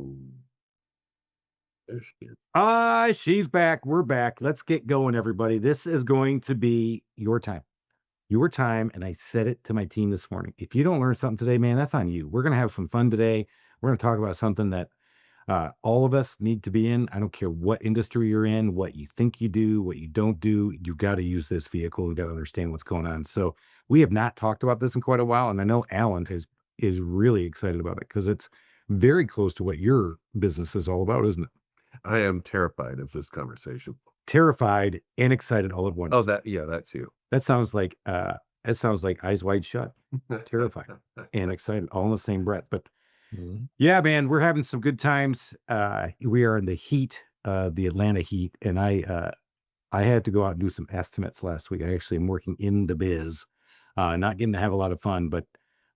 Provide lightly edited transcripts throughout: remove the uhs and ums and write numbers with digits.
Ooh, there she is. She's back. We're back. Let's get going, everybody. This is going to be your time. Your time. And I said it to my team this morning. If you don't learn something today, man, that's on you. We're going to have some fun today. We're going to talk about something that all of us need to be in. I don't care what industry you're in, what you think you do, what you don't do. You got to use this vehicle. You got to understand what's going on. So we have not talked about this in quite a while, and I know Alan is really excited about it because it's very close to what your business is all about, isn't it? I am terrified of this conversation. Terrified and excited all at Oh, once. yeah, that's you. That sounds like Eyes Wide Shut. Terrified and excited all in the same breath. But Mhm. yeah, man, we're having some good times. We are in the heat, the Atlanta heat, and I had to go out and do some estimates last week. I actually am working in the biz, not getting to have a lot of fun, but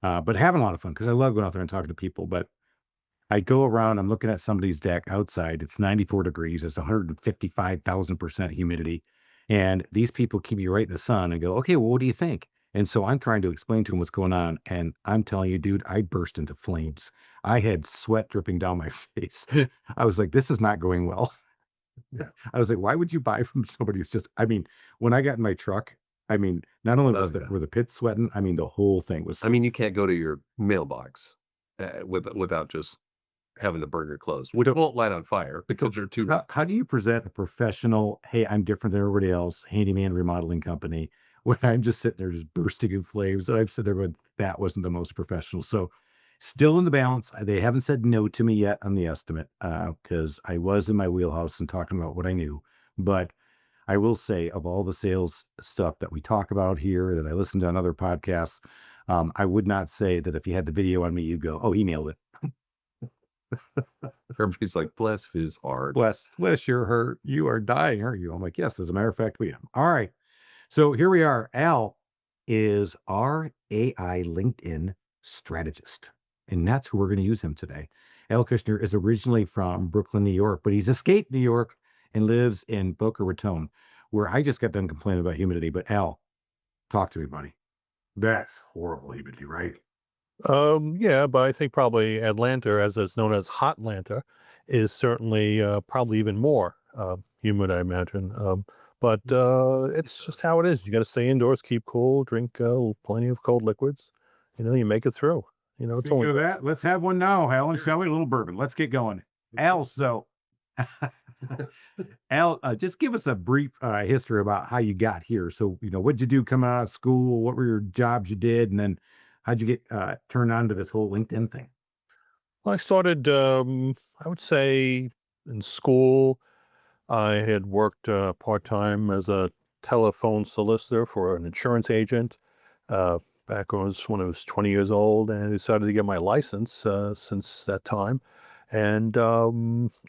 having a lot of fun because I love going out there and talking to people. But I go around, I'm looking at somebody's deck outside. It's 94 degrees. It's 155,000% humidity. And these people keep you right in the sun and go, okay, well, what do you think? And so I'm trying to explain to them what's going on. And I'm telling you, dude, I burst into flames. I had sweat dripping down my face. I was like, this is not going well. Yeah. I was like, why would you buy from somebody who's just, I mean, when I got in my truck, I mean, not only Oh, was yeah. were the pits sweating, I mean, the whole thing was I mean, you can't go to your mailbox, without just having the burner closed, which so won't light on fire because you're too how do you present a professional, "Hey, I'm different than everybody else, handyman remodeling company," when I'm just sitting there just bursting in flames, and I've said there, but that wasn't the most professional, so, still in the balance, they haven't said no to me yet on the estimate, because I was in my wheelhouse and talking about what I knew, but I will say of all the sales stuff that we talk about here, that I listened to on other podcasts, I would not say that if you had the video on me, you'd go, "Oh, he nailed it." everybody's like, "Bless his heart." Bless your hurt. You are dying, aren't you? I'm like, yes, as a matter of fact, we am. All right. So here we are. Al is our AI LinkedIn strategist. And that's who we're going to use him today. Al Kushner is originally from Brooklyn, New York, but he's escaped New York and lives in Boca Raton, where I just got done complaining about humidity. But Al, talk to me, buddy. That's horrible humidity, right? Yeah, but I think probably Atlanta, as it's known as Hot Atlanta, is certainly probably even more humid, I imagine. But it's just how it is. You got to stay indoors, keep cool, drink plenty of cold liquids. You make it through. It's Speaking only of that, let's have one now, Alan, shall we? A little bourbon. Let's get going. Al, so Al, just give us a brief history about how you got here. So, what'd you do coming out of school? What were your jobs you did? And then how'd you get turned on to this whole LinkedIn thing? I started, I would say, in school. I had worked part time as a telephone solicitor for an insurance agent uh, back when I was 20 years old, and I decided to get my license since that time. And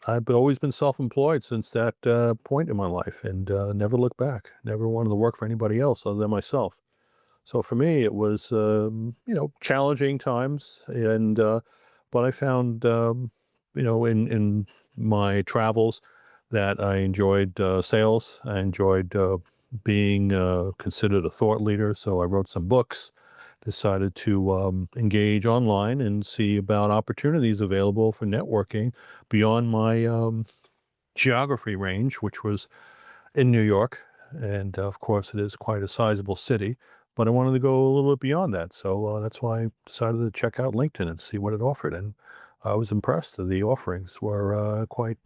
I've always been self employed since that point in my life and never looked back. Never wanted to work for anybody else other than myself. So for me, it was, challenging times, and but I found, in my travels that I enjoyed sales. I enjoyed being considered a thought leader. So I wrote some books, decided to engage online and see about opportunities available for networking beyond my geography range, which was in New York, and of course, it is quite a sizable city. But I wanted to go a little bit beyond that, so that's why I decided to check out LinkedIn and see what it offered. And I was impressed. The offerings were quite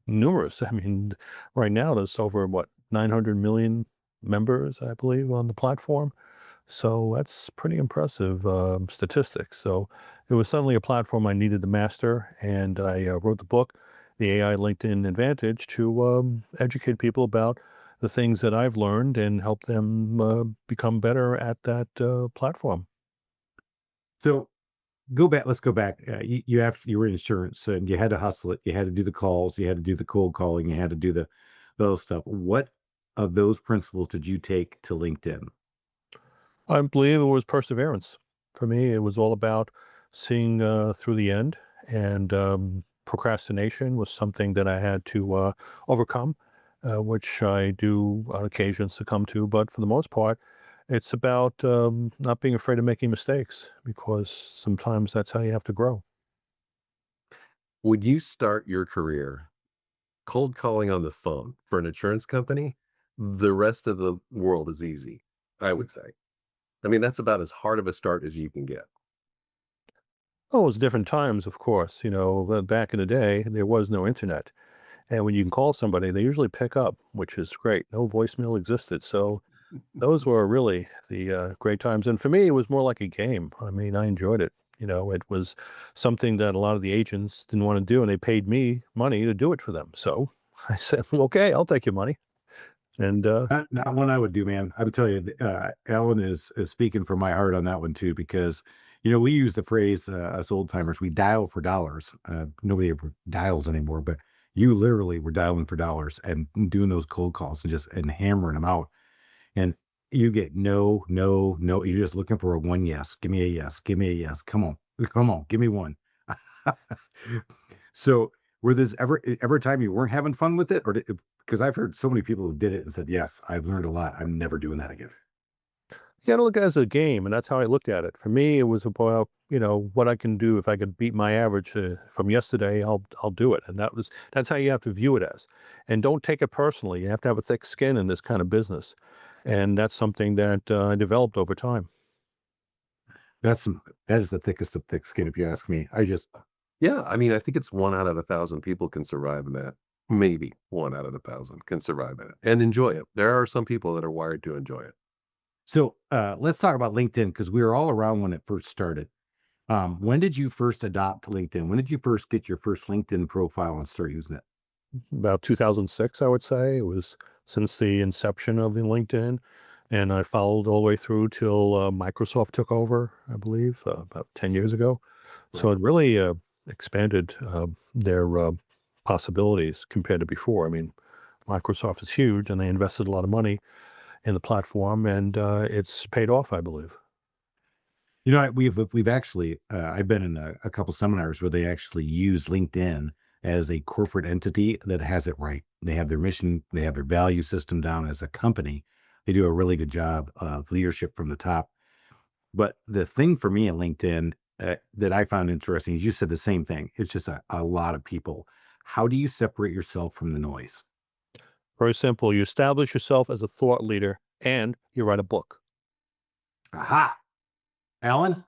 numerous. I mean, right now there's over what 900 million members, I believe, on the platform. So that's pretty impressive statistics. So it was suddenly a platform I needed to master, and I wrote the book, The AI LinkedIn Advantage, to educate people about the things that I've learned and help them become better at that platform. So go back. Let's go back. You were in insurance and you had to hustle it. You had to do the calls. You had to do the cold calling. You had to do those stuff. What of those principles did you take to LinkedIn? I believe it was perseverance. For me, it was all about seeing through the end, and procrastination was something that I had to overcome, which I do on occasion succumb to. But for the most part, it's about not being afraid of making mistakes because sometimes that's how you have to grow. Would you start your career cold calling on the phone for an insurance company? The rest of the world is easy, I would say. I mean, that's about as hard of a start as you can get. Oh, it was different times, of course. Back in the day, there was no internet. And when you can call somebody, they usually pick up, which is great. No voicemail existed. So those were really the great times. And for me, it was more like a game. I mean, I enjoyed it. It was something that a lot of the agents didn't want to do, and they paid me money to do it for them. So I said, "Well, okay, I'll take your money." And Not one I would do, man. I would tell you, Alan is speaking from my heart on that one too, because we use the phrase us old timers, we dial for dollars. Nobody ever dials anymore, but you literally were dialing for dollars and doing those cold calls and just and hammering them out. And you get no, no, no. You're just looking for a one yes. Give me a yes. Give me a yes. Come on, give me one. So, were this ever a time you weren't having fun with it, or because I've heard so many people who did it and said, "Yes, I've learned a lot. I'm never doing that again." you got to look at it as a game, and that's how I looked at it. For me, it was about what I can do. If I could beat my average from yesterday, I'll do it, and that's how you have to view it as. And don't take it personally. You have to have a thick skin in this kind of business, and that's something that I developed over time. That is the thickest of thick skin, if you ask me. Yeah, I mean, I think it's 1 out of 1,000 people can survive in that. Maybe 1 out of 1,000 can survive in it and enjoy it. There are some people that are wired to enjoy it. So, let's talk about LinkedIn because we were all around when it first started. When did you first adopt LinkedIn? When did you first get your first LinkedIn profile and start using it? About 2006, I would say. It was since the inception of the LinkedIn, and I followed all the way through till Microsoft took over, I believe, about 10 years ago. So Right. it really expanded their possibilities compared to before. I mean, Microsoft is huge, and they invested a lot of money in the platform, and it's paid off, I believe. We've actually I've been in a couple seminars where they actually use LinkedIn as a corporate entity that has it right. They have their mission, they have their value system down as a company. They do a really good job of leadership from the top. But the thing for me at LinkedIn that I found interesting is you said the same thing. It's just a lot of people. How do you separate yourself from the noise? Very simple. You establish yourself as a thought leader, and you write a book. Aha, Alan.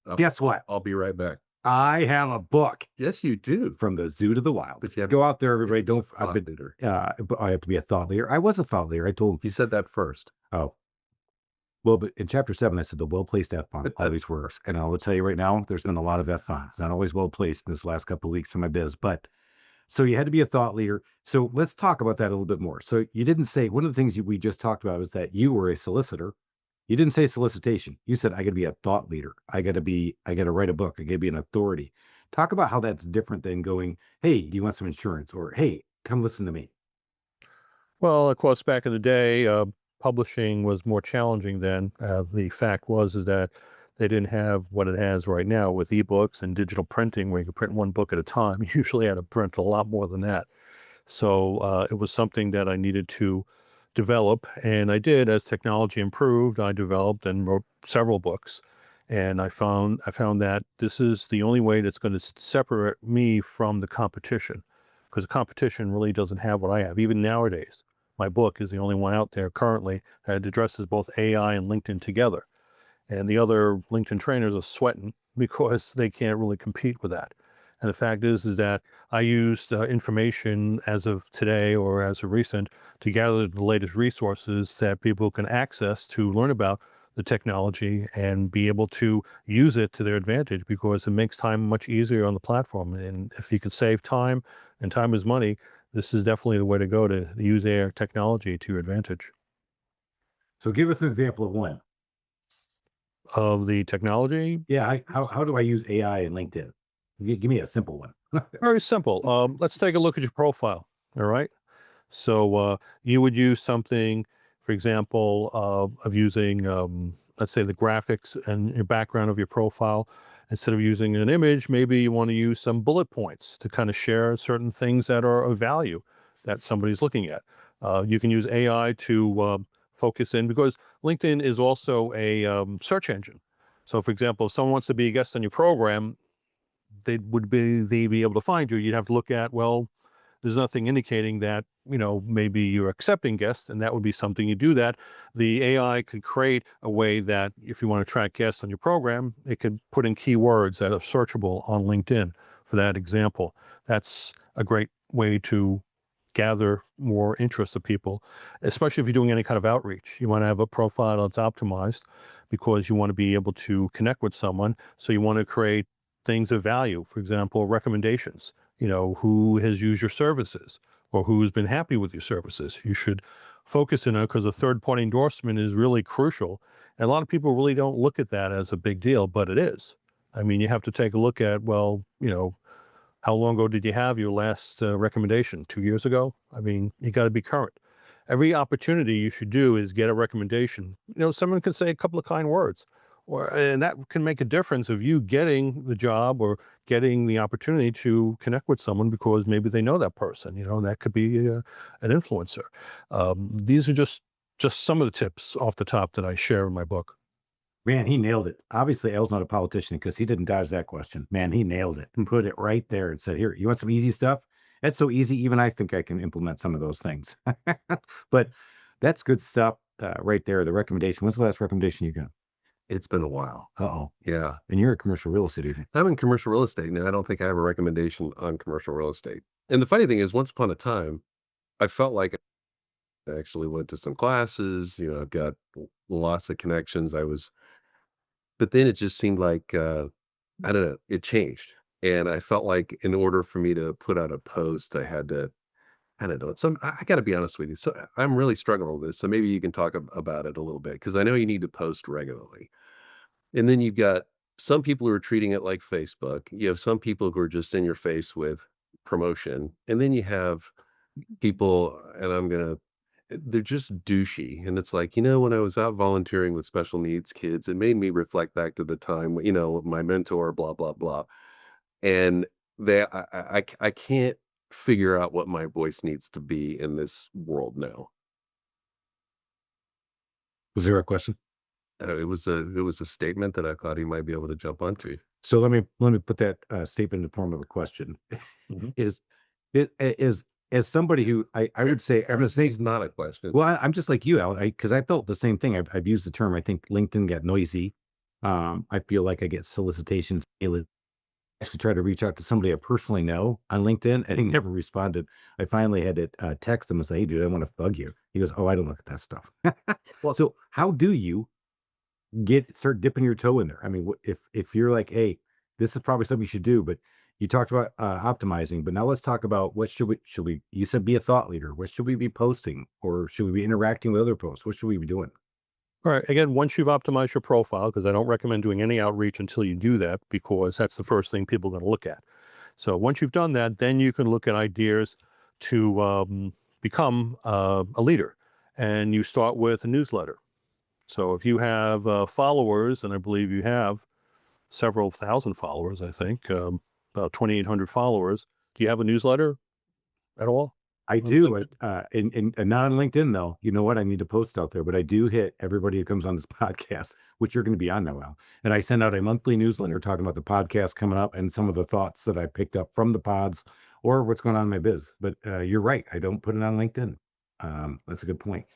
I'll Guess what? I'll be right back. I have a book. Yes, you do. From the zoo to the wild. But you have Go out there, everybody. Don't. I've thought been. leader. But I have to be a thought leader. I was a thought leader. I told. You said that first. Oh, well, but in chapter 7, I said the well placed F bomb But always works. And I will tell you right now, there's been a lot of F bombs. Not always well placed in this last couple of weeks in my biz. But so you had to be a thought leader. So let's talk about that a little bit more. So you didn't say one of the things we just talked about was that you were a solicitor. You didn't say solicitation. You said I got to be a thought leader. I got to write a book. I got to be an authority. Talk about how that's different than going, hey, do you want some insurance? Or hey, come listen to me. Well, of course, back in the day, publishing was more challenging then. The fact was is that they didn't have what it has right now with ebooks and digital printing, where you can print one book at a time. You usually had to print a lot more than that. So it was something that I needed to develop, and I did. As technology improved, I developed and wrote several books. And I found that this is the only way that's going to separate me from the competition, because the competition really doesn't have what I have. Even nowadays, my book is the only one out there currently that addresses both AI and LinkedIn together. And the other LinkedIn trainers are sweating because they can't really compete with that. And the fact is that I used information as of today or as of recent to gather the latest resources that people can access to learn about the technology and be able to use it to their advantage, because it makes time much easier on the platform. And if you could save time, and time is money, this is definitely the way to go to use AI technology to your advantage. So give us an example of one. Of the technology, Yeah. How do I use AI in LinkedIn? Give me a simple one. very simple. Let's take a look at your profile. All right. So you would use something, for example, of using, let's say, the graphics and your background of your profile. Instead of using an image, maybe you want to use some bullet points to kind of share certain things that are of value that somebody's looking at. You can use AI to focus in, because LinkedIn is also a search engine. So, for example, if someone wants to be a guest on your program, they be able to find you? You'd have to look at, well, there's nothing indicating that, maybe you're accepting guests, and that would be something you do that. The AI could create a way that if you want to track guests on your program, it could put in keywords that are searchable on LinkedIn for that example. That's a great way to gather more interest of people, especially if you're doing any kind of outreach. You want to have a profile that's optimized because you want to be able to connect with someone. So you want to create things of value. For example, recommendations, who has used your services or who's been happy with your services. You should focus in on because a third party endorsement is really crucial. And a lot of people really don't look at that as a big deal, but it is. I mean, you have to take a look at, well, how long ago did you have your last recommendation? 2 years ago? I mean, you got to be current. Every opportunity you should do is get a recommendation. Someone can say a couple of kind words, and that can make a difference of you getting the job or getting the opportunity to connect with someone because maybe they know that person. That could be an influencer. These are just some of the tips off the top that I share in my book. Man, he nailed it. Obviously, L's not a politician because he didn't dodge that question. Man, he nailed it and put it right there and said, "Here, you want some easy stuff? That's so easy. Even I think I can implement some of those things." But that's good stuff right there. The recommendation. What's the last recommendation you got? It's been a while. Uh-oh. Yeah. And you're a commercial real estate agent. I'm in commercial real estate now. I don't think I have a recommendation on commercial real estate. And the funny thing is, once upon a time, I felt like I actually went to some classes. I've got lots of connections. But then it just seemed like, I don't know, it changed. And I felt like in order for me to put out a post, I had to, I don't know, I got to be honest with you. So I'm really struggling with this. So maybe you can talk about it a little bit because I know you need to post regularly. And then you've got some people who are treating it like Facebook. You have some people who are just in your face with promotion. And then you have people, and they're just douchey. And it's like, when I was out volunteering with special needs kids, it made me reflect back to the time, my mentor, blah, blah, blah. And I can't figure out what my voice needs to be in this world now. Was there a question? It was a statement that I thought he might be able to jump onto. So let me put that statement in the form of a question. Mhm. Is it is as somebody who I would say I'm gonna say It's not a question. well, I'm just like you, Al, because I felt the same thing. I've used the term. I think LinkedIn got noisy. I feel like I get solicitations daily. Actually tried to reach out to somebody I personally know on LinkedIn, and he never responded. I finally had to text him and say, "Hey, dude, I want to bug you." He goes, "Oh, I don't look at that stuff." Well, so how do you start dipping your toe in there? I mean, if you're like, "Hey, this is probably something you should do," but you talked about optimizing, but now let's talk about what should we? You said be a thought leader. What should we be posting, or should we be interacting with other posts? What should we be doing? All right. Again, once you've optimized your profile, because I don't recommend doing any outreach until you do that, because that's the first thing people are going to look at. So once you've done that, then you can look at ideas to become a leader. And you start with a newsletter. So if you have followers, and I believe you have several thousand followers, I think, about 2,800 followers, do you have a newsletter at all? I On do, LinkedIn? and not on LinkedIn though. You know what? I need to post out there, but I do hit everybody who comes on this podcast, which you're going to be on now, Al. And I send out a monthly newsletter talking about the podcast coming up and some of the thoughts that I picked up from the pods or what's going on in my biz. But you're right. I don't put it on LinkedIn. That's a good point.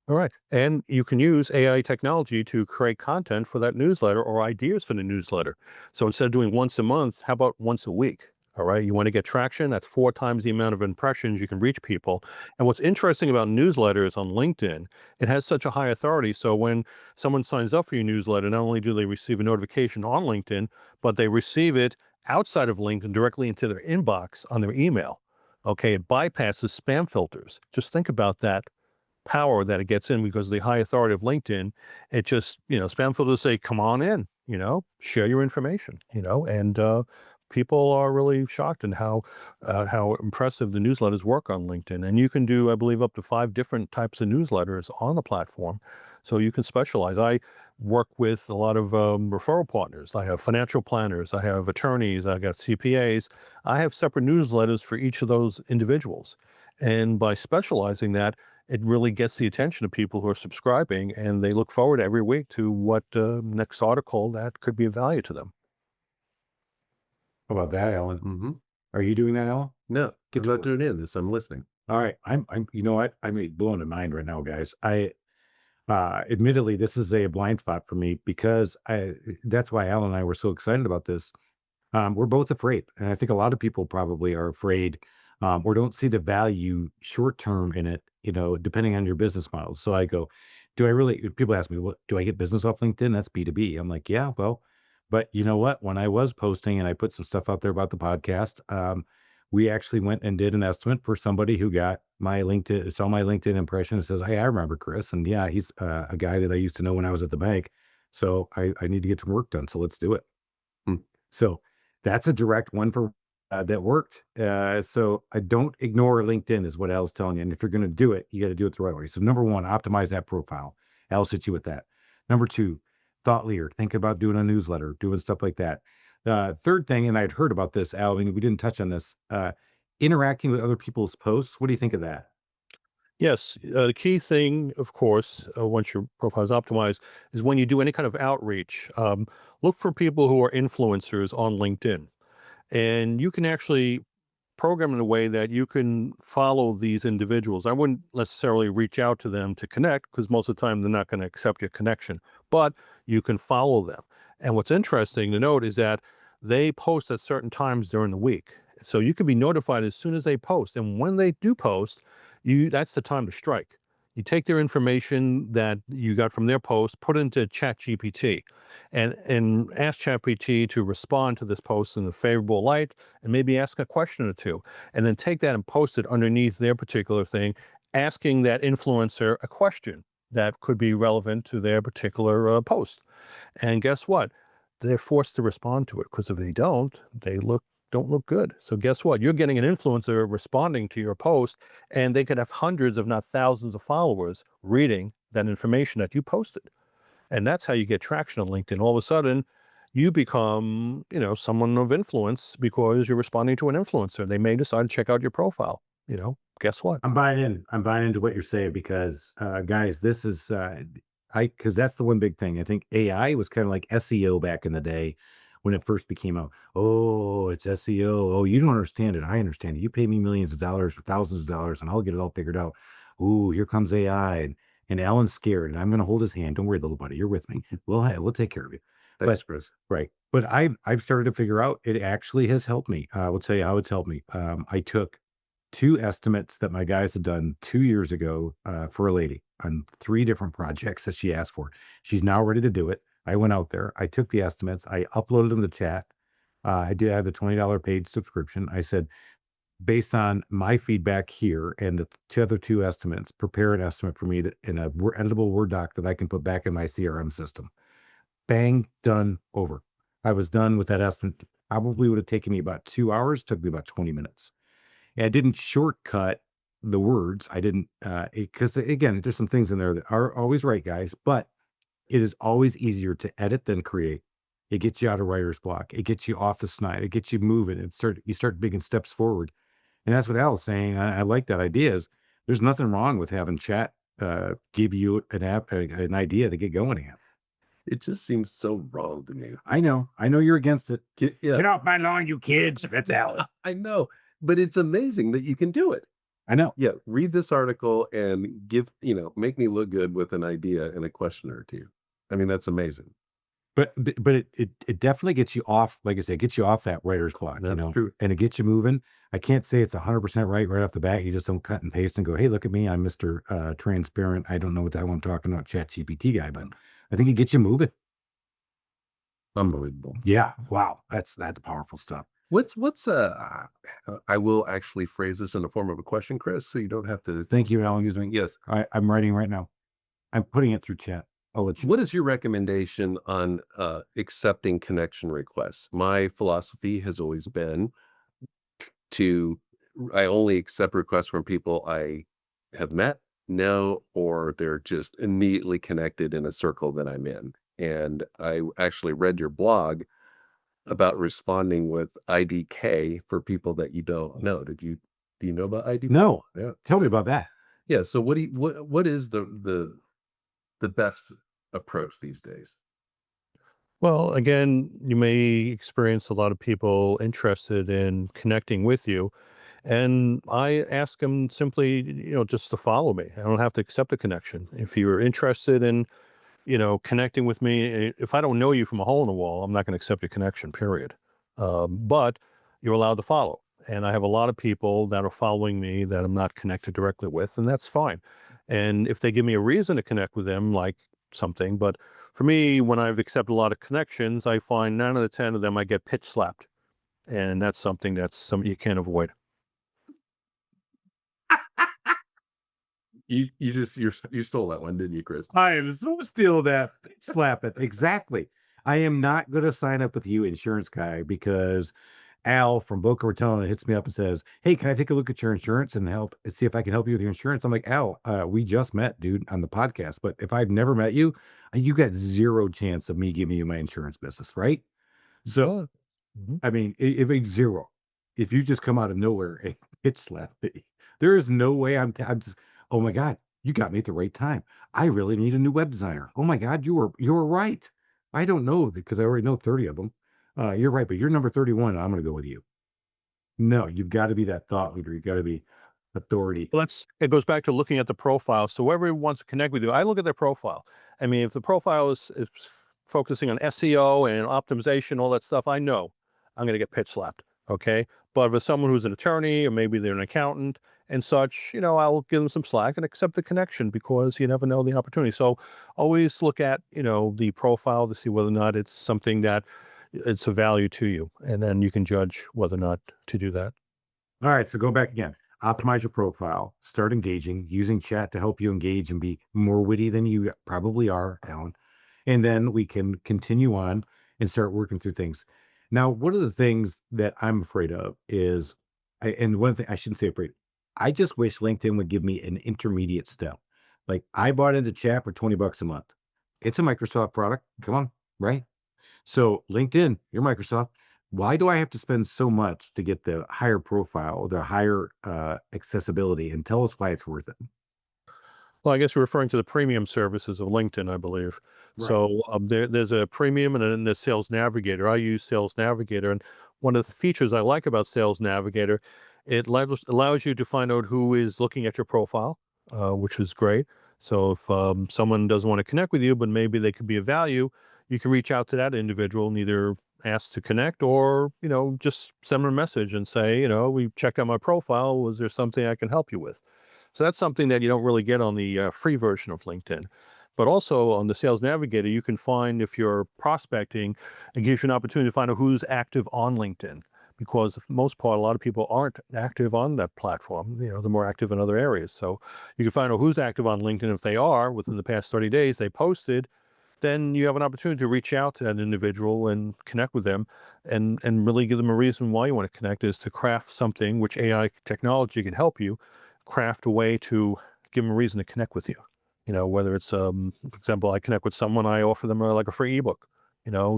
All right. And you can use AI technology to create content for that newsletter or ideas for the newsletter. So instead of doing once a month, how about once a week? All right. You want to get traction? That's 4 times the amount of impressions you can reach people. And what's interesting about newsletters on LinkedIn, it has such a high authority. So when someone signs up for your newsletter, not only do they receive a notification on LinkedIn, but they receive it outside of LinkedIn directly into their inbox on their email. Okay. It bypasses spam filters. Just think about that power that it gets in because of the high authority of LinkedIn. It just, spam filters say, come on in, share your information, and people are really shocked in how impressive the newsletters work on LinkedIn. And you can do, I believe, up to 5 different types of newsletters on the platform. So you can specialize. I work with a lot of referral partners. I have financial planners. I have attorneys. I got CPAs. I have separate newsletters for each of those individuals. And by specializing that, it really gets the attention of people who are subscribing, and they look forward every week to what next article that could be of value to them. How about that, Alan? Hmm. Are you doing that, Alan? No, Get I'm to not work. doing any of this. I'm listening. All right. you know what? I'm blown in mind right now, guys. Admittedly, this is a blind spot for me because that's why Alan and I were so excited about this. We're both afraid. And I think a lot of people probably are afraid, or don't see the value short term in it, depending on your business model. So I go, do I really, people ask me, what do I get business off LinkedIn? That's B2B. I'm like, yeah, well, but you know what? When I was posting and I put some stuff out there about the podcast, we actually went and did an estimate for somebody who got my LinkedIn, saw my LinkedIn impression and says, hey, I remember Chris. And yeah, he's a guy that I used to know when I was at the bank. So I need to get some work done. So let's do it. Hmm. So that's a direct one for that worked. So I don't ignore LinkedIn is what Al's telling you. And if you're going to do it, you got to do it the right way. So number one, optimize that profile. Al's hit you with that. Number two, thought leader. Think about doing a newsletter, doing stuff like that. Third thing, and I'd heard about this, Al, and we didn't touch on this, interacting with other people's posts. What do you think of that? Yes, the key thing, of course, once your profile is optimized, is when you do any kind of outreach, look for people who are influencers on LinkedIn. And you can actually program in a way that you can follow these individuals. I wouldn't necessarily reach out to them to connect because most of the time they're not going to accept your connection, but you can follow them. And what's interesting to note is that they post at certain times during the week. So you can be notified as soon as they post. And when they do post, that's the time to strike. You take their information that you got from their post, put it into ChatGPT, and ask ChatGPT to respond to this post in a favorable light, and maybe ask a question or two, and then take that and post it underneath their particular thing, asking that influencer a question that could be relevant to their particular post. And guess what? They're forced to respond to it because if they don't, don't look good. So guess what? You're getting an influencer responding to your post, and they could have hundreds, if not thousands, of followers reading that information that you posted. And that's how you get traction on LinkedIn. All of a sudden, you become, someone of influence because you're responding to an influencer. They may decide to check out your profile. Guess what? I'm buying in. I'm buying into what you're saying because, guys, this is because that's the one big thing. I think AI was kind of like SEO back in the day when it first became out. Oh, it's SEO. Oh, you don't understand it. I understand it. You pay me millions of dollars or thousands of dollars, and I'll get it all figured out. Ooh, here comes AI, and Alan's scared, and I'm going to hold his hand. Don't worry, little buddy, you're with me. We'll take care of you. Thanks, But Chris. right, but I've started to figure out it actually has helped me. I will tell you how it's helped me. I took 2 estimates that my guys had done 2 years ago, for a lady on 3 different projects that she asked for. She's now ready to do it. I went out there, I took the estimates, I uploaded them to chat. I did have the $20 paid subscription. I said, "Based on my feedback here and the other 2 estimates, prepare an estimate for me that in a editable Word doc that I can put back in my CRM system." Bang, done, over. I was done with that estimate. Probably would have taken me about 2 hours, took me about 20 minutes. And I didn't shortcut the words. I didn't, because again, there's some things in there that are always right, guys, but it is always easier to edit than create. It gets you out of writer's block. It gets you off the snide. It gets you moving. You start making steps forward. And that's what Al was saying. I like that idea is there's nothing wrong with having chat, give you an idea to get going again. It just seems so wrong to me. I know. I know you're against it. Yeah, Get off my lawn, you kids. That's Al. I know, but it's amazing that you can do it. I know. Yeah, read this article and make me look good with an idea and a question or two. I mean, that's amazing. But it definitely gets you off, like I said, gets you off that writer's block, That's true. and it gets you moving. I can't say it's 100% right off the bat. You just don't cut and paste and go, "Hey, look at me. I'm Mr. Transparent. I don't know what the hell I'm talking about, Chat GPT guy," but I think it gets you moving. Unbelievable. Yeah. Wow. That's powerful stuff. I will actually phrase this in the form of a question, Chris, so you don't have to. Thank you, Alan. Using Yes. I'm writing right now. I'm putting it through chat. I'll let you. What is your recommendation on accepting connection requests? My philosophy has always been to I only accept requests from people I have met, know, or they're just immediately connected in a circle that I'm in. And I actually read your blog about responding with IDK for people that you don't know. Do you know about IDK? No. Yeah. Tell me about that. Yeah. So what is the best approach these days? Well, again, you may experience a lot of people interested in connecting with you. And I ask them simply, just to follow me. I don't have to accept a connection. If you're interested in, connecting with me, if I don't know you from a hole in the wall, I'm not going to accept a connection, period. But you're allowed to follow. And I have a lot of people that are following me that I'm not connected directly with, and that's fine. And if they give me a reason to connect with them, like something, but for me, when I've accepted a lot of connections, I find 9 out of 10 of them I get pitch slapped. And that's something you can't avoid. You stole that one, didn't you, Chris? I am so still that slap it. Exactly. I am not going to sign up with you, insurance guy, because Al from Boca Raton hits me up and says, "Hey, can I take a look at your insurance and help see if I can help you with your insurance?" I'm like, "Al, we just met, dude, on the podcast. But if I've never met you, you got zero chance of me giving you my insurance business, right?" So Well, mhm. I mean, if it's 0, if you just come out of nowhere and pitch slap me, there is no way I'm just, "Oh my god, you got me at the right time. I really need a new web designer. Oh my god, you were right. I don't know because I already know 30 of them. You're right, but you're number 31, I'm gonna go with you." No, you've gotta be that thought leader. You gotta be authority. Well, it goes back to looking at the profile. So whoever wants to connect with you, I look at their profile. I mean, if the profile is focusing on SEO and optimization, all that stuff, I know I'm going to get pitch slapped. Okay. But if it's someone who's an attorney or maybe they're an accountant and such, I'll give them some slack and accept the connection because you never know the opportunity. So always look at, the profile to see whether or not it's something that it's a value to you. And then you can judge whether or not to do that. All right, so go back again. Optimize your profile. Start engaging, using chat to help you engage and be more witty than you probably are, Alan. And then we can continue on and start working through things. Now, one of the things that I'm afraid of is, and one thing I shouldn't say afraid. I just wish LinkedIn would give me an intermediate step. Like I bought into chat for $20 a month. It's a Microsoft product. Come on, right? So LinkedIn, you're Microsoft. Why do I have to spend so much to get the higher profile, the higher accessibility? And tell us why it's worth it. Well, I guess you're referring to the premium services of LinkedIn, I believe. Right. So there's a premium and then there's Sales Navigator. I use Sales Navigator, and one of the features I like about Sales Navigator, it allows you to find out who is looking at your profile, which is great. So if someone doesn't want to connect with you, but maybe they could be of value, you can reach out to that individual and either ask to connect or just send them a message and say, we checked out my profile. Was there something I can help you with? So that's something that you don't really get on the free version of LinkedIn. But also on the Sales Navigator, you can find if you're prospecting, it gives you an opportunity to find out who's active on LinkedIn. Because for the most part, a lot of people aren't active on that platform. They're more active in other areas. So you can find out who's active on LinkedIn. If they are, within the past 30 days, they posted, then you have an opportunity to reach out to that individual and connect with them and really give them a reason why you want to connect is to craft something which AI technology can help you craft a way to give them a reason to connect with you. Whether it's, for example, I connect with someone, I offer them like a free ebook,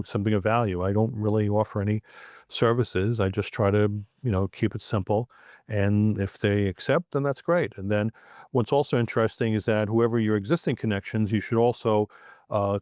something of value. I don't really offer any services. I just try to, keep it simple. And if they accept, then that's great. And then what's also interesting is that whoever your existing connections, you should also, uh,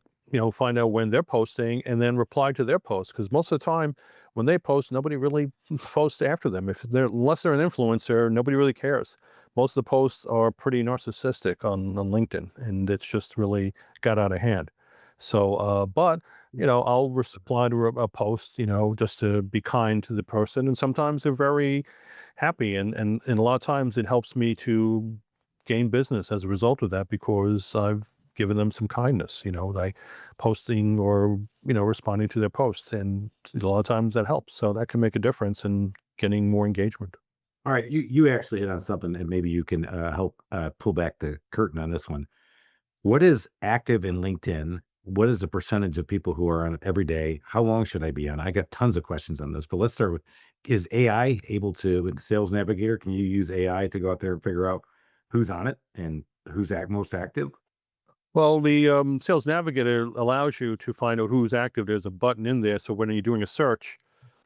find out when they're posting and then reply to their posts. Because most of the time when they post, nobody really posts after them. Unless they're an influencer, nobody really cares. Most of the posts are pretty narcissistic on LinkedIn, and it's just really got out of hand. So, but I'll reply to a post, just to be kind to the person, and sometimes they're very happy, and a lot of times it helps me to gain business as a result of that because I've given them some kindness, by posting or responding to their posts, and a lot of times that helps. So that can make a difference in getting more engagement. All right, you actually hit on something, and maybe you can help pull back the curtain on this one. What is active in LinkedIn? What is the percentage of people who are on it every day? How long should I be on? I got tons of questions on this, but let's start with: is AI able to, with Sales Navigator? Can you use AI to go out there and figure out who's on it and who's most active? Well, the Sales Navigator allows you to find out who's active. There's a button in there. So when you're doing a search,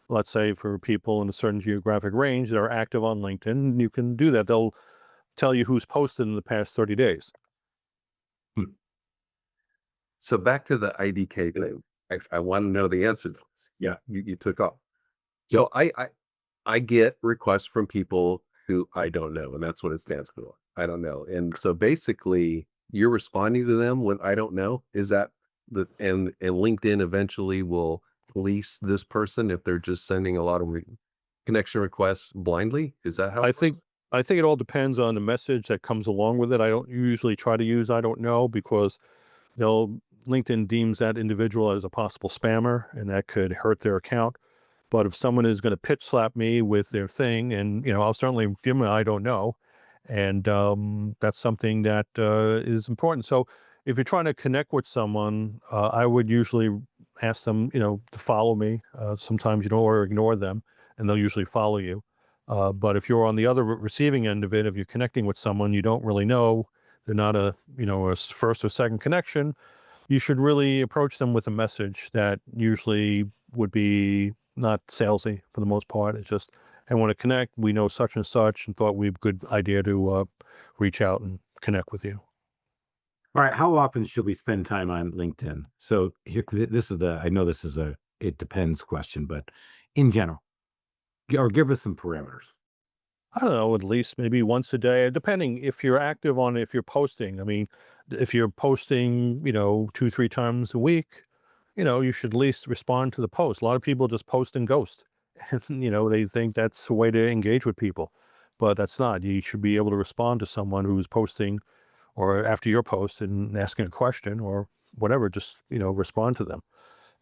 let's say for people in a certain geographic range that are active on LinkedIn, you can do that. They'll tell you who's posted in the past 30 days. Hmm. So back to the IDK thing. I want to know the answer to this. Yeah. You took off. So I get requests from people who I don't know, and that's what it stands for. I don't know. And so basically you're responding to them when I don't know. Is that and LinkedIn eventually will police this person if they're just sending a lot of connection requests blindly? Is that how I it think works? I think it all depends on the message that comes along with it. I don't usually try to use I don't know because they'll LinkedIn deems that individual as a possible spammer and that could hurt their account. But if someone is going to pitch slap me with their thing, and I'll certainly give them I don't know, and that's something that is important. So if you're trying to connect with someone, I would usually ask them, to follow me. Sometimes or ignore them, and they'll usually follow you. But if you're on the other receiving end of it, if you're connecting with someone you don't really know, they're not a first or second connection, you should really approach them with a message that usually would be not salesy for the most part. It's just, I want to connect. We know such and such, and thought we'd good idea to reach out and connect with you. All right. How often should we spend time on LinkedIn? So here, this is I know this is it depends question, but in general, or give us some parameters. I don't know, at least maybe once a day, depending if you're active on if you're posting. I mean, if you're posting, 2, 3 times a week, you should at least respond to the post. A lot of people just post and ghost. And, they think that's a way to engage with people, but that's not. You should be able to respond to someone who's posting or after your post and asking a question or whatever, just, respond to them.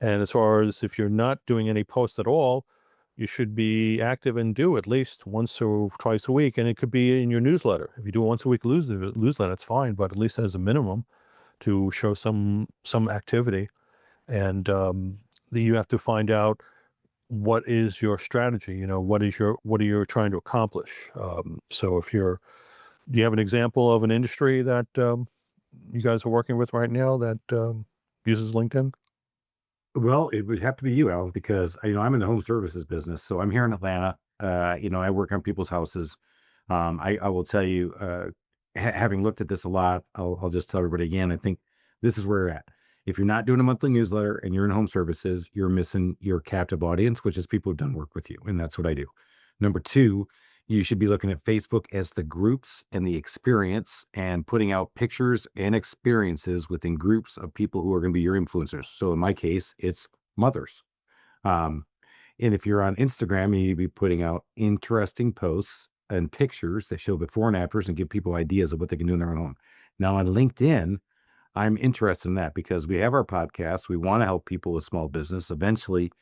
And as far as if you're not doing any posts at all, you should be active and do at least once or twice a week. And it could be in your newsletter. If you do a once a week newsletter, it's fine, but at least as a minimum to show some activity. And you have to find out what is your strategy. What are you trying to accomplish? So do you have an example of an industry that you guys are working with right now that uses LinkedIn? Well, it would have to be you, Al, because I'm in the home services business, so I'm here in Atlanta. I work on people's houses. I will tell you, having looked at this a lot, I'll just tell everybody again. I think this is where you're at. If you're not doing a monthly newsletter and you're in home services, you're missing your captive audience, which is people who've done work with you, and that's what I do. Number two, you should be looking at Facebook as the groups and the experience and putting out pictures and experiences within groups of people who are going to be your influencers. So in my case, it's mothers. Um, and if you're on Instagram, you need to be putting out interesting posts and pictures that show before and afters and give people ideas of what they can do in their own home. Now on LinkedIn, I'm interested in that because we have our podcast. We want to help people with small business. Eventually,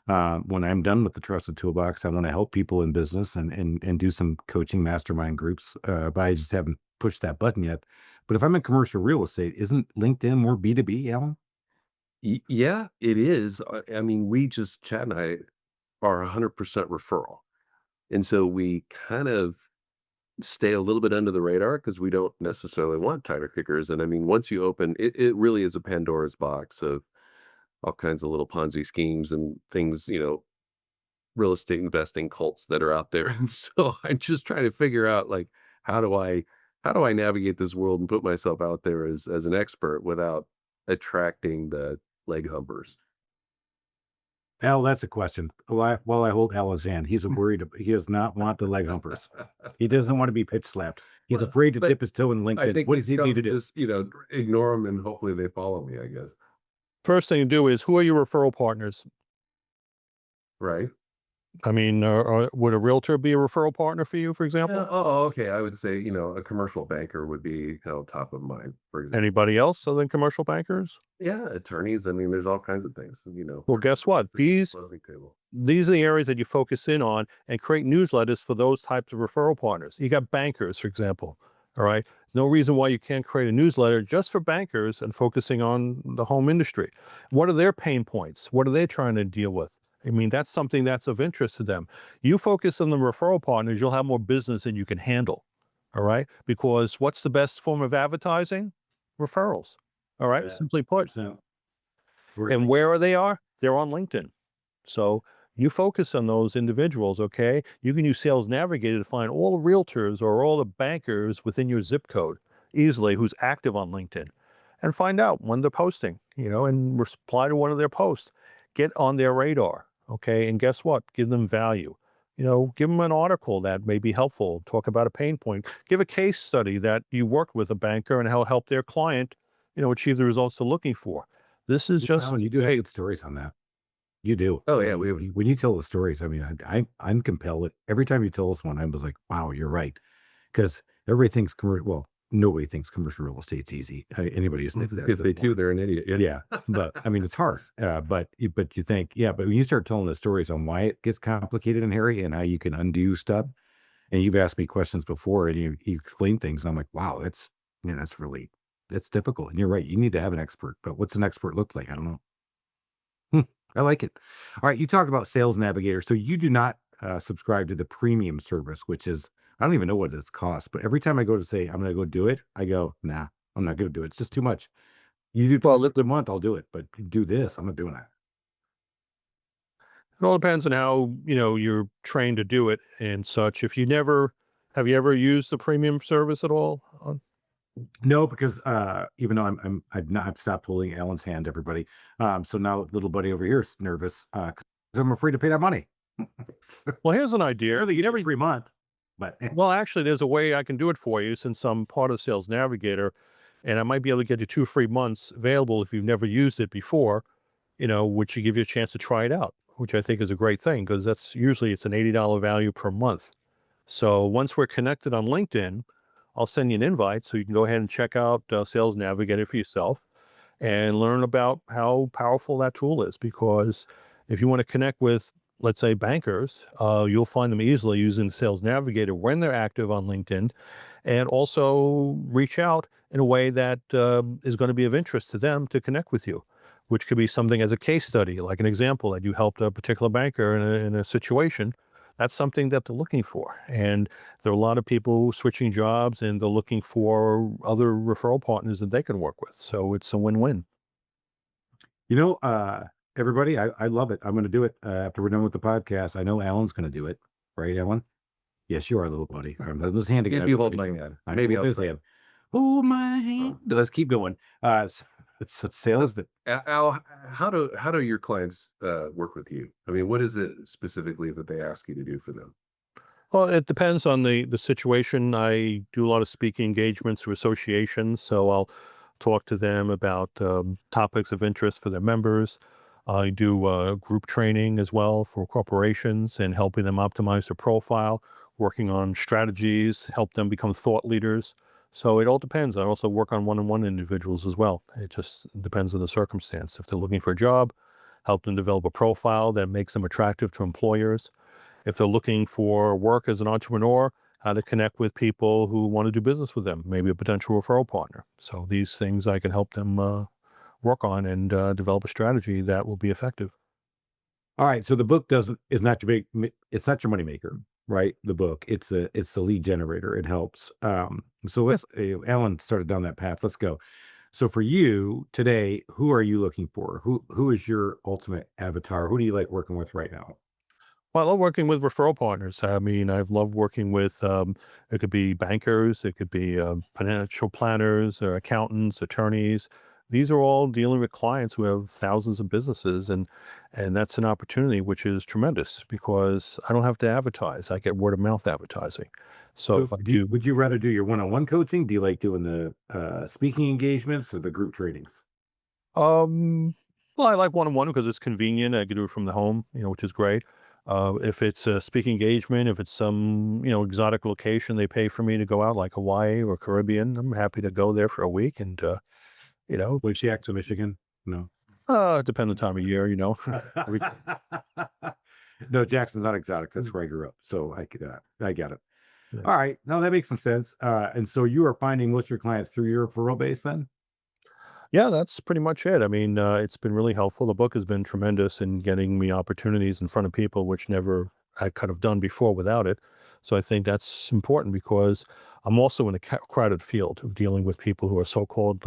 when I'm done with the Trusted Toolbox, I want to help people in business and do some coaching mastermind groups. But I just haven't pushed that button yet. But if I'm in commercial real estate, isn't LinkedIn more B2B, Alan? Yeah, it is. I mean, Chad and I are 100% referral. And so we kind of stay a little bit under the radar because we don't necessarily want tire kickers. And I mean, once you open it, it really is a Pandora's box of all kinds of little Ponzi schemes and things, real estate investing cults that are out there. And so I'm just trying to figure out like how do I how do I navigate this world and put myself out there as an expert without attracting the leg humpers. Al, that's a question. While I hold Alan's hand, he's worried. He does not want the leg humpers. He doesn't want to be pitch slapped. He's Well, afraid to but dip his toe in I LinkedIn. think What does he need to do? just, ignore them and hopefully they follow me, I guess. First thing to do is who are your referral partners? Right? I mean, would a realtor be a referral partner for you, for example? Okay. I would say, a commercial banker would be, top of mind, for example. Anybody else other than commercial bankers? Yeah, attorneys. I mean, there's all kinds of things, Well, guess what? closing table. These are the areas that you focus in on and create newsletters for those types of referral partners. You got bankers, for example. All right. No reason why you can't create a newsletter just for bankers and focusing on the home industry. What are their pain points? What are they trying to deal with? I mean, that's something that's of interest to them. You focus on the referral partners, you'll have more business than you can handle. All right. Because what's the best form of advertising? Referrals. All right. Yeah. Simply put. So, And where they are? They're on LinkedIn. So you focus on those individuals, okay? You can use Sales Navigator to find all the realtors or all the bankers within your zip code easily who's active on LinkedIn. and find out when they're posting, and reply to one of their posts. Get on their radar, okay? And guess what? Give them value. Give them an article that may be helpful. Talk about a pain point. Give a case study that you worked with a banker and how it helped their client, achieve the results they're looking for. This is just Alan, you do have good stories on that. You do. Oh, I yeah, mean, when you tell the stories, I mean, I'm compelled. Every time you tell us one, I was like, wow, you're right. Because everybody thinks commercial. Well, nobody thinks commercial real estate's easy. Anybody who's lived that if they before. do, they're an idiot. Yeah. Yeah, but I mean, it's hard. But you think, yeah. But when you start telling the stories on why it gets complicated and hairy and how you can undo stuff, and you've asked me questions before, and you explain things, and I'm like, wow, that's really that's difficult. And you're right. You need to have an expert. But what's an expert look like? I don't know. Hmm, I like it. All right, you talk about Sales Navigator. So you do not subscribe to the premium service, which is I don't even know what this costs. But every time I go to say I'm going to go do it, I go, nah, I'm not going to do it. It's just too much. You do well, 12 a month, I'll do it. But do this, I'm not doing that. it all depends on how, you're trained to do it and such. If you never have you ever used the premium service at all? No, because even though I've stopped holding Alan's hand, everybody. So now little buddy over here is nervous because I'm afraid to pay that money. Well, here's an idea. Really, you never every month, but Well, actually, there's a way I can do it for you since I'm part of Sales Navigator, and I might be able to get you 2 free months available if you've never used it before, which will give you a chance to try it out, which I think is a great thing because it's an $80 value per month. So once we're connected on LinkedIn, I'll send you an invite so you can go ahead and check out Sales Navigator for yourself and learn about how powerful that tool is. Because if you want to connect with, let's say, bankers, you'll find them easily using Sales Navigator when they're active on LinkedIn, and also reach out in a way that is going to be of interest to them to connect with you, which could be something as a case study, like an example that you helped a particular banker in a situation. That's something that they're looking for. And there are a lot of people switching jobs and they're looking for other referral partners that they can work with. So it's a win-win. you know, everybody, I love it. I'm going to do it after we're done with the podcast. I know Alan's going to do it, right, Alan? Yes, you are, little buddy. All right, let's hand If together. you hold my hand, I maybe know, I'll. hold his hand. Hold my hand. Let's keep going. It's sales that Al, how do your clients work with you? I mean, what is it specifically that they ask you to do for them? Well, it depends on the situation. I do a lot of speaking engagements through associations, so I'll talk to them about topics of interest for their members. I do group training as well for corporations and helping them optimize their profile, working on strategies, help them become thought leaders. So it all depends. I also work on one-on-one individuals as well. It just depends on the circumstance. If they're looking for a job, help them develop a profile that makes them attractive to employers. If they're looking for work as an entrepreneur, how to connect with people who want to do business with them, maybe a potential referral partner. So these things I can help them work on and develop a strategy that will be effective. all right. So the book doesn't is not your it's not your moneymaker, right? The book. It's the lead generator. It helps. So let's Alan started down that path. Let's go. So for you today, who are you looking for? Who is your ultimate avatar? Who do you like working with right now? Well, I love working with referral partners. I mean, I've loved working with, it could be bankers, it could be financial planners, or accountants, attorneys. These are all dealing with clients who have thousands of businesses, and that's an opportunity which is tremendous because I don't have to advertise. I get word of mouth advertising. So So if I do, would you rather do your one-on-one coaching? Do you like doing the speaking engagements or the group trainings? Um, well, I like one-on-one because it's convenient. I can do it from the home, which is great. If it's a speaking engagement, if it's some, exotic location they pay for me to go out, like Hawaii or Caribbean, I'm happy to go there for a week. And, you know, Would she act to Michigan? No. depend on the time of year, Every- No, Jackson's not exotic. That's where I grew up. So I get it. yeah. All right. No, that makes some sense. And so you are finding most of your clients through your referral base then? Yeah, that's pretty much it. I mean, it's been really helpful. The book has been tremendous in getting me opportunities in front of people, which never I could have done before without it. So I think that's important because I'm also in a crowded field of dealing with people who are so-called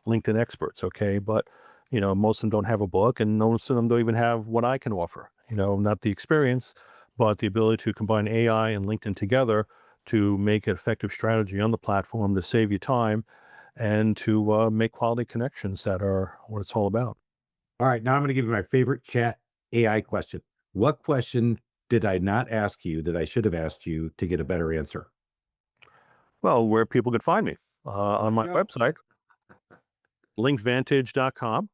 LinkedIn experts. Okay, but most of them don't have a book, and most of them don't even have what I can offer. Not the experience, but the ability to combine AI and LinkedIn together to make an effective strategy on the platform to save you time and to make quality connections that are what it's all about. All right, now I'm going to give you my favorite chat AI question. What question did I not ask you that I should have asked you to get a better answer? Well, where people could find me on Let's my go. website, linkvantage.com.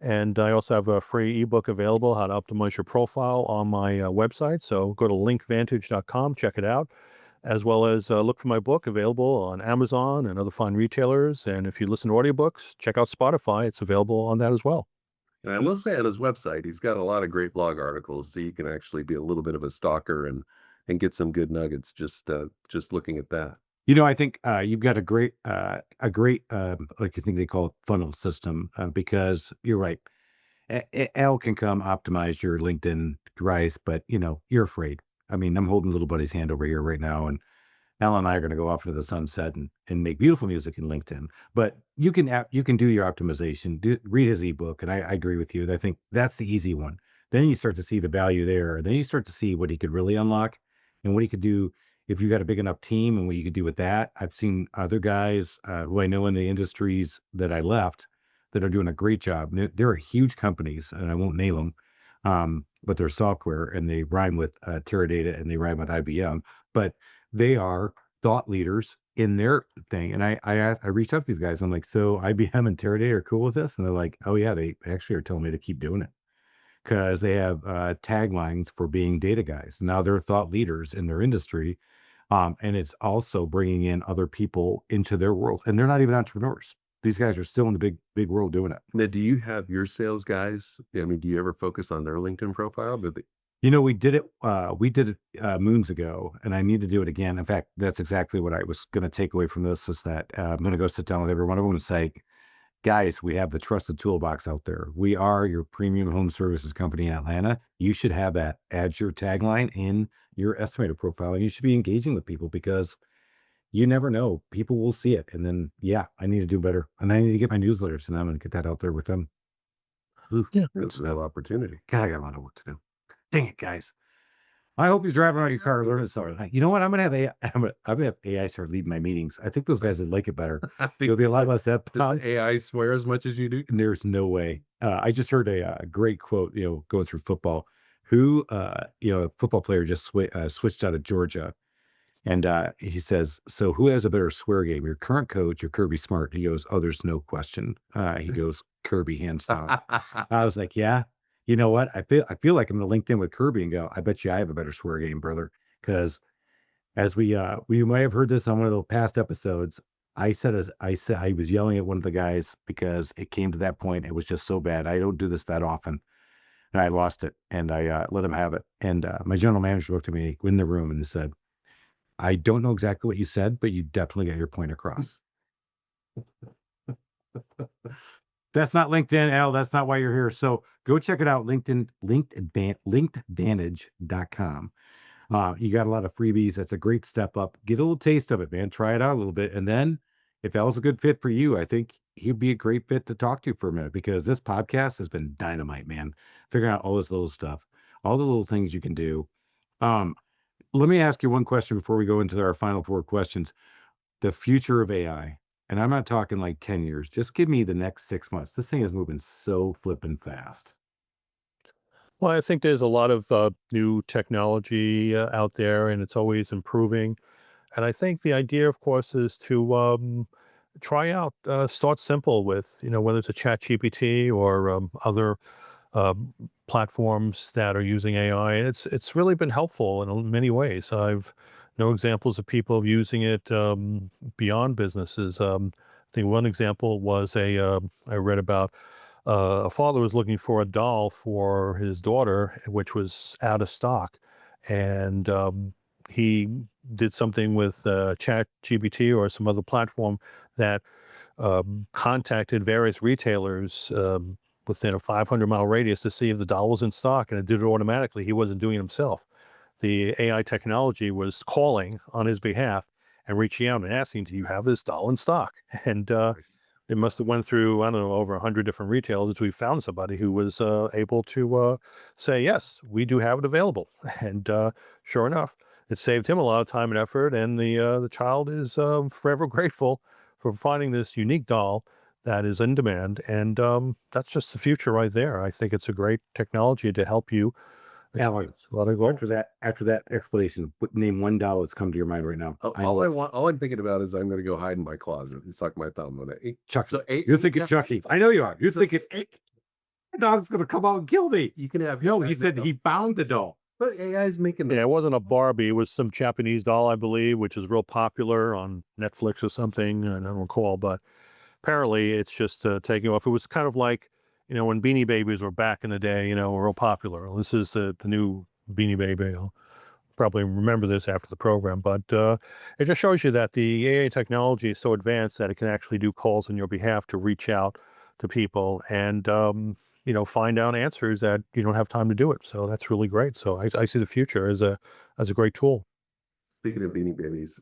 And I also have a free ebook available, How to Optimize Your Profile, on my website. So go to linkvantage.com, check it out, as well as look for my book available on Amazon and other fine retailers. And if you listen to audiobooks, check out Spotify. It's available on that as well. And I will say on his website, he's got a lot of great blog articles, so you can actually be a little bit of a stalker and get some good nuggets just looking at that. I think you've got like I think they call it funnel system because you're right. Al can come optimize your LinkedIn rise, but you're afraid. I mean, I'm holding little buddy's hand over here right now, and Al and I are going to go off into the sunset and make beautiful music in LinkedIn. But you can do your optimization, read his ebook, and I agree with you. I think that's the easy one. Then you start to see the value there. Then you start to see what he could really unlock and what he could do if you got a big enough team and what you could do with that. I've seen other guys who I know in the industries that I left that are doing a great job. There are huge companies, and I won't name them, but they're software and they rhyme with Teradata and they rhyme with IBM. But they are thought leaders in their thing. And I reached out to these guys. I'm like, so IBM and Teradata are cool with this? And they're like, oh yeah, they actually are telling me to keep doing it because they have taglines for being data guys. Now they're thought leaders in their industry. And it's also bringing in other people into their world. And they're not even entrepreneurs. These guys are still in the big world doing it. Now, do you have your sales guys? I mean, do you ever focus on their LinkedIn profile? We did it moons ago, and I need to do it again. In fact, that's exactly what I was going to take away from this is that I'm going to go sit down with every one of them and say, guys, we have the trusted toolbox out there. We are your premium home services company in Atlanta. You should have that as your tagline in your estimator profile. And you should be engaging with people because you never know. People will see it. And then, yeah, I need to do better. And I need to get my newsletters, and I'm going to get that out there with them. Oof, Yeah. It's an opportunity. God, I got a lot of work to do. Dang it, guys. I hope he's driving around your car learning something. You know what? I'm gonna have AI. I'm gonna have AI start leading my meetings. I think those guys would like it better. I It'll think be a lot less does AI swear as much as you do? there's no way. I just heard a great quote. Going through football, who a football player just switched out of Georgia, and he says, "So who has a better swear game, your current coach or Kirby Smart?" He goes, "Oh, there's no question." He goes, "Kirby, hands down." I was like, yeah, you know what? I feel like I'm gonna link in with Kirby and go, I bet you I have a better swear game, brother. Because as we might have heard this on one of the past episodes, I said I was yelling at one of the guys because it came to that point. It was just so bad. I don't do this that often. And I lost it and I let him have it. And my general manager looked at me in the room and said, I don't know exactly what you said, but you definitely got your point across. That's not LinkedIn, Al. That's not why you're here. So go check it out. LinkedVantage.com. You got a lot of freebies. That's a great step up. Get a little taste of it, man. Try it out a little bit. And then if that was a good fit for you, I think he'd be a great fit to talk to for a minute because this podcast has been dynamite, man. Figuring out all this little stuff, all the little things you can do. Um, Let me ask you one question before we go into our final four questions. The future of AI. And I'm not talking like 10 years. Just give me the next 6 months. This thing is moving so flippin' fast. Well, I think there's a lot of new technology out there, and it's always improving. And I think the idea, of course, is to try out, start simple with, whether it's a chat GPT or other um, platforms that are using AI. And it's really been helpful in many ways. I've know examples of people using it beyond businesses. I think one example was I read about a father was looking for a doll for his daughter, which was out of stock, and he did something with Chat GPT or some other platform that contacted various retailers within a 500-mile radius to see if the doll was in stock, and it did it automatically. He wasn't doing it himself. The AI technology was calling on his behalf and reaching out and asking, "Do you have this doll in stock?" And it must have went through, I don't know, over 100 different retailers until we found somebody who was able to say, "Yes, we do have it available." And sure enough, it saved him a lot of time and effort, and the child is forever grateful for finding this unique doll that is in demand. And that's just the future right there. I think it's a great technology to help you Alan, achieve a lot of goals. after that explanation, name one dollar that's come to your mind right now. All, I all know I it's want, all I'm thinking about is I'm going to go hide in my closet and suck my thumb on it. Chucky. So You're thinking Chucky. I know you are. You're So- thinking the dog's gonna come out and kill me. You can have. No, he said he found the doll. But AI is making. Yeah, it wasn't a Barbie. It was some Japanese doll, I believe, which is real popular on Netflix or something. I don't recall, but apparently it's just taking off. It was kind of like, when Beanie Babies were back in the day, were real popular. This is the new Beanie Baby. You'll probably remember this after the program, but it just shows you that the AA technology is so advanced that it can actually do calls on your behalf to reach out to people and, find out answers that you don't have time to do it. So that's really great. So I see the future as a great tool. Speaking of Beanie Babies,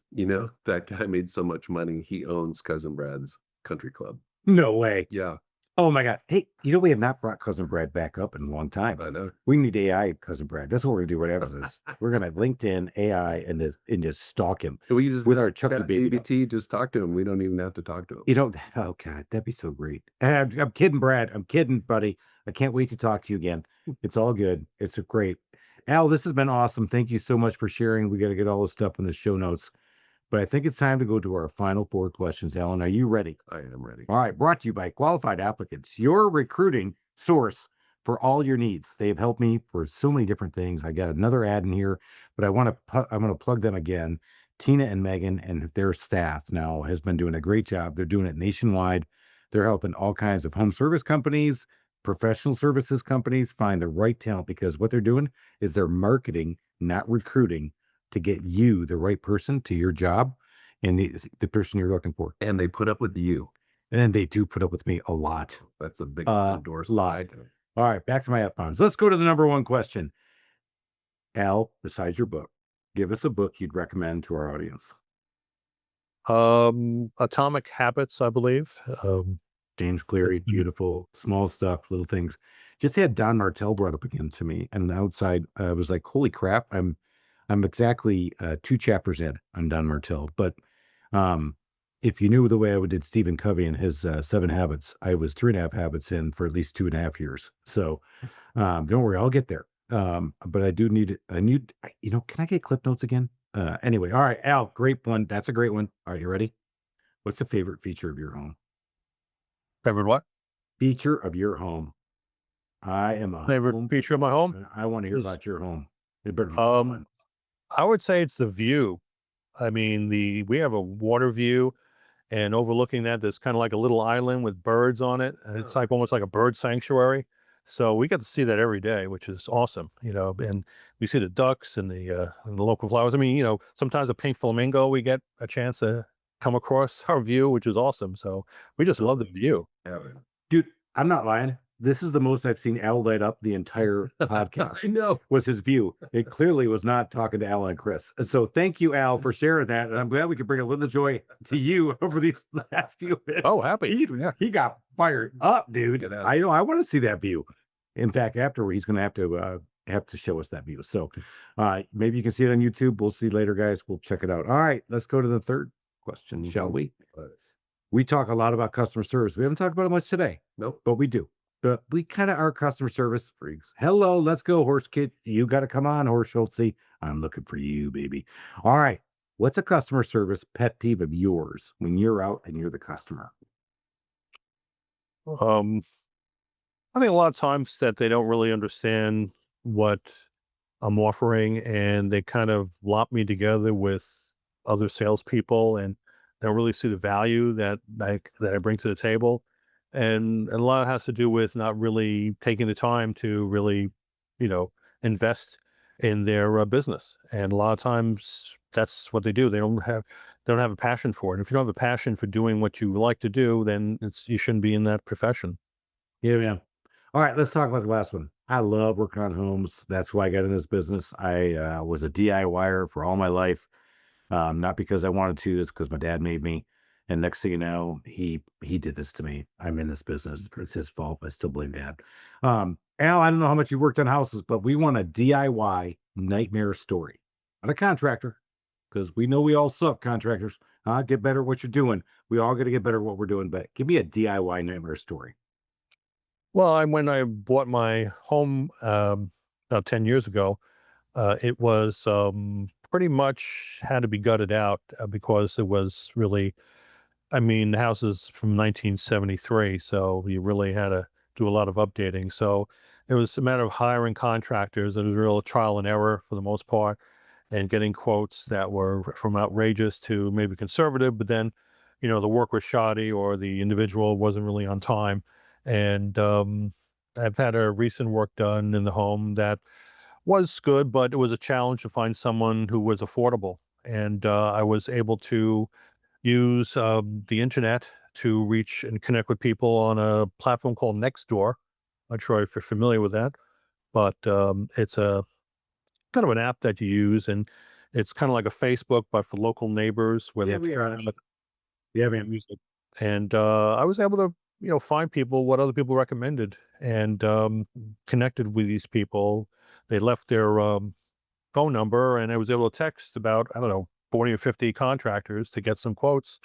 that guy made so much money. He owns Cousin Brad's Country Club. No way. Yeah, Oh my God. Hey, we have not brought Cousin Brad back up in a long time. I know. We need AI Cousin Brad. That's what we're gonna do right after this. We're gonna LinkedIn AI and just stalk him We just with our Chucky that baby. ABT. Just talk to him. We don't even have to talk to him. Oh God, that'd be so great. And I'm kidding, Brad. I'm kidding, buddy. I can't wait to talk to you again. It's all good. It's a great. Al, this has been awesome. Thank you so much for sharing. We got to get all this stuff in the show notes. But I think it's time to go to our final 4 questions. Alan, are you ready? I am ready. All right, brought to you by Qualified Applicants, your recruiting source for all your needs. They've helped me for so many different things. I got another ad in here, but I'm going to plug them again. Tina and Megan and their staff now has been doing a great job. They're doing it nationwide. They're helping all kinds of home service companies, professional services companies find the right talent because what they're doing is they're marketing, not recruiting, to get you the right person to your job and the person you're looking for. And they put up with you. And they do put up with me a lot. That's a big Uh, endorsement. lot. All right, back to my headphones. Let's go to the number 1 question. Al, besides your book, give us a book you'd recommend to our audience. Atomic Habits, I believe. James Cleary, beautiful, small stuff, little things. Just had Don Martell brought up again to me, and outside, I was like, "Holy crap!" I'm exactly 2 chapters in on Don Martell. But if you knew the way I did Stephen Covey and his 7 habits, I was 3.5 habits in for at least 2.5 years. So don't worry, I'll get there. But I do need can I get clip notes again? Anyway, all right, Al, great one. That's a great one. All right, you ready? What's the favorite feature of your home? Favorite what? Feature of your home. I am a Favorite home. feature of my home? I want to hear Is- about your home. It better be Um, fun. I would say it's the view. I mean, we have a water view, and overlooking that, there's kind of like a little island with birds on it. And it's Oh. like almost like a bird sanctuary. So we get to see that every day, which is awesome, and we see the ducks and the local flowers. I mean, sometimes a pink flamingo, we get a chance to come across our view, which is awesome. So we just love the view. Dude, I'm not lying. This is the most I've seen Al light up the entire podcast. I know. Was his view. It clearly was not talking to Al and Chris. So thank you, Al, for sharing that. And I'm glad we could bring a little joy to you over these last few minutes. Oh, happy. He got fired up, dude. Get out. I know. I want to see that view. In fact, afterward, he's going to have to show us that view. So maybe you can see it on YouTube. We'll see later, guys. We'll check it out. All right, let's go to the 3rd question, shall we? We talk a lot about customer service. We haven't talked about it much today. Nope. But we do. But we kind of are customer service freaks. Hello, let's go, Horse Kid. You got to come on, Horse Schultze. I'm looking for you, baby. All right. What's a customer service pet peeve of yours when you're out and you're the customer? I think a lot of times that they don't really understand what I'm offering, and they kind of lump me together with other salespeople, and they don't really see the value that I bring to the table. And a lot has to do with not really taking the time to really, invest in their business. And a lot of times that's what they do. They don't have a passion for it. If you don't have a passion for doing what you like to do, then you shouldn't be in that profession. Yeah, man. All right, let's talk about the last one. I love working on homes. That's why I got in this business. I was a DIYer for all my life. Not because I wanted to, it's because my dad made me. And next thing you know, he did this to me. I'm in this business. It's his fault, but I still blame dad. Al, I don't know how much you worked on houses, but we want a DIY nightmare story. Not a contractor, because we know we all suck, contractors. Get better at what you're doing. We all got to get better at what we're doing. But give me a DIY nightmare story. Well, when I bought my home about 10 years ago, it was pretty much had to be gutted out because it was really, I mean, the house is from 1973, so you really had to do a lot of updating. So it was a matter of hiring contractors. It was real trial and error for the most part, and getting quotes that were from outrageous to maybe conservative, but then, the work was shoddy or the individual wasn't really on time. And I've had a recent work done in the home that was good, but it was a challenge to find someone who was affordable. And I was able to use the internet to reach and connect with people on a platform called Nextdoor. Not sure if you're familiar with that, but it's a kind of an app that you use, and it's kind of like a Facebook, but for local neighbors where Yeah, they we can are. Yeah, man. use it. And I was able to, find people what other people recommended, and connected with these people. They left their phone number, and I was able to text about, I don't know, 40 or 50 contractors to get some quotes.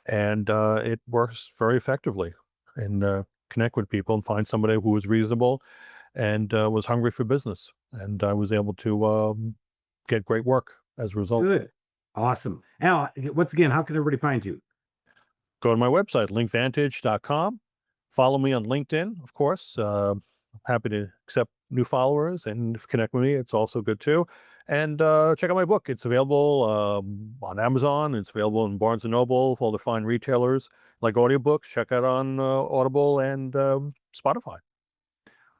And it works very effectively, and connect with people and find somebody who was reasonable and was hungry for business. And I was able to get great work as a result. Good. Awesome. Al, once again, how can everybody find you? Go to my website, linkvantage.com. Follow me on LinkedIn, of course. Happy to accept new followers, and connect with me. It's also good too. And check out my book. It's available on Amazon. It's available in Barnes and Noble, all the fine retailers. Like audiobooks, check out on Audible and Spotify.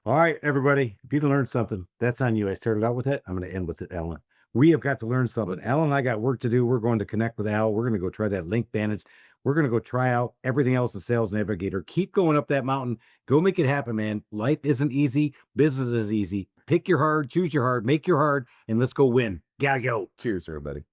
All right, everybody. If you learned something, that's on you. I started out with it. I'm going to end with it, Alan. We have got to learn something. Alan and I got work to do. We're going to connect with Al. We're going to go try that Link Vantage. We're going to go try out everything else in Sales Navigator. Keep going up that mountain. Go make it happen, man. Life isn't easy. Business is easy. Pick your hard, choose your hard, make your hard, and let's go win. Gotta go. Cheers, everybody.